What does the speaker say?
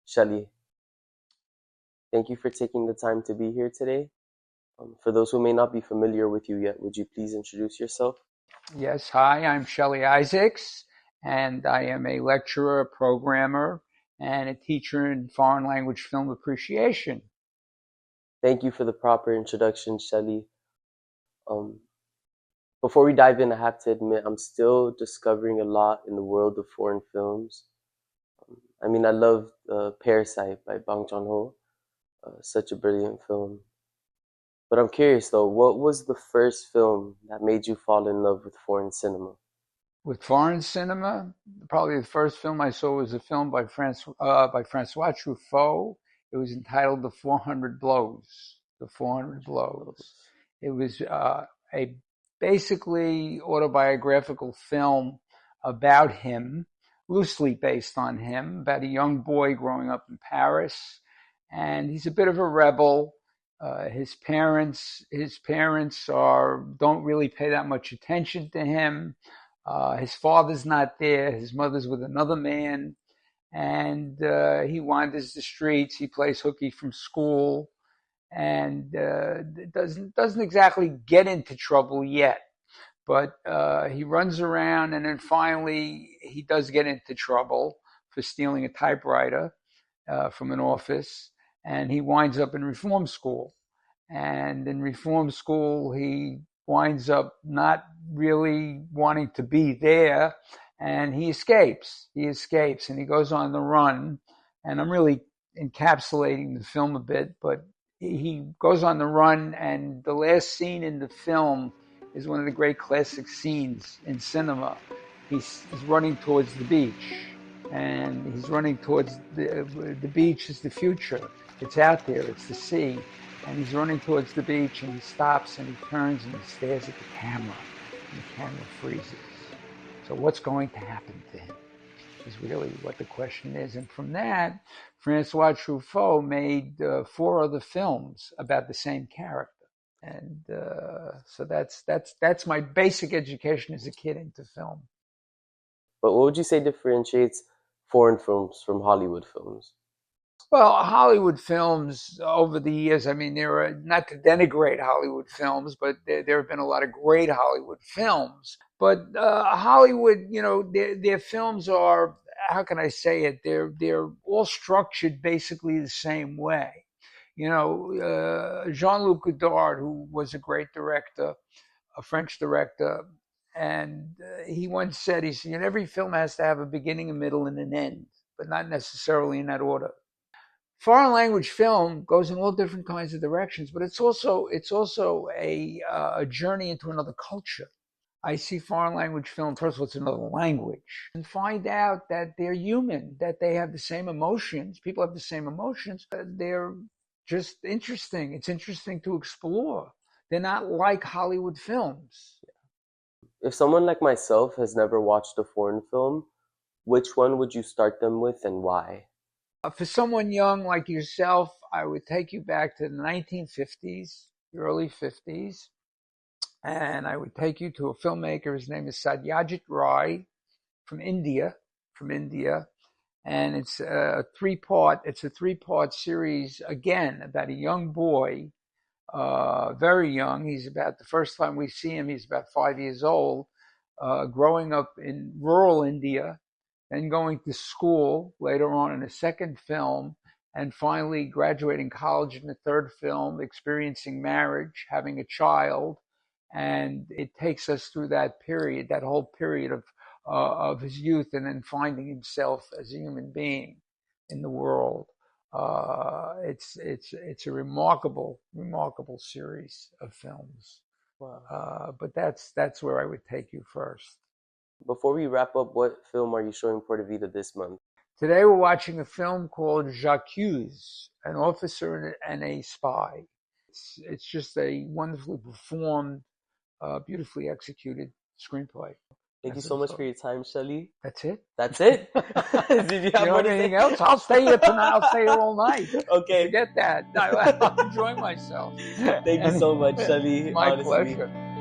Shelly, thank you for taking the time to be here today. For those who may not be familiar with you yet, would you please introduce yourself? Yes, hi, I'm Shelly Isaacs, and I am a lecturer, a programmer, and a teacher in foreign language film appreciation. Thank you for the proper introduction, Shelly. Um, Before we dive in, I have to admit I'm still discovering a lot in the world of foreign films. I love Parasite by Bong Joon-ho, such a brilliant film. But I'm curious though, what was the first film that made you fall in love with foreign cinema? With foreign cinema, probably the first film I saw was a film by Francois Truffaut. It was entitled The 400 Blows. The 400 Blows. It was a basically autobiographical film about him, loosely based on him, about a young boy growing up in Paris, and he's a bit of a rebel. His parents don't really pay that much attention to him. His father's not there. His mother's with another man, and he wanders the streets. He plays hooky from school, and doesn't exactly get into trouble yet. But he runs around, and then finally he does get into trouble for stealing a typewriter from an office, and he winds up in reform school. And in reform school, he winds up not really wanting to be there, and he escapes. And he goes on the run. And I'm really encapsulating the film a bit, but he goes on the run, and the last scene in the film is one of the great classic scenes in cinema. He's running towards the beach, and he's running towards the beach is the future. It's out there, it's the sea. And he's running towards the beach, and he stops, and he turns, and he stares at the camera, and the camera freezes. So what's going to happen to him is really what the question is. And from that, Francois Truffaut made 4 other films about the same character. And so that's my basic education as a kid into film. But what would you say differentiates foreign films from Hollywood films? Well, Hollywood films over the years, there are, not to denigrate Hollywood films, but there have been a lot of great Hollywood films. But Hollywood, their films are, how can I say it? They're all structured basically the same way. Jean-Luc Godard, who was a great director, a French director, and he once said, every film has to have a beginning, a middle, and an end, but not necessarily in that order. Foreign language film goes in all different kinds of directions, but it's also a journey into another culture. I see foreign language film, first of all, it's another language, and find out that they're human, that they have the same emotions. People have the same emotions. They're just interesting. It's interesting to explore. They're not like Hollywood films. If someone like myself has never watched a foreign film, which one would you start them with and why? For someone young like yourself, I would take you back to the 1950s, the early 50s, and I would take you to a filmmaker. His name is Satyajit Ray from India, and it's a three-part series, again, about a young boy, very young. The first time we see him, he's about 5 years old, growing up in rural India, then going to school later on in a second film, and finally graduating college in the third film, experiencing marriage, having a child. And it takes us through that whole period of his youth, and then finding himself as a human being in the world. It's a remarkable series of films. Wow. But that's where I would take you first. Before we wrap up, what film are you showing Porto Vita this month? Today we're watching a film called J'accuse, an officer and a spy. It's just a wonderfully performed, beautifully executed screenplay. Thank you so much for your time, Shelly. That's it? That's it? Did you have more to say? Anything else? I'll stay here tonight. I'll stay here all night. Okay. Forget that. I'm enjoying myself. Thank you so much, Shelly. My honestly. pleasure.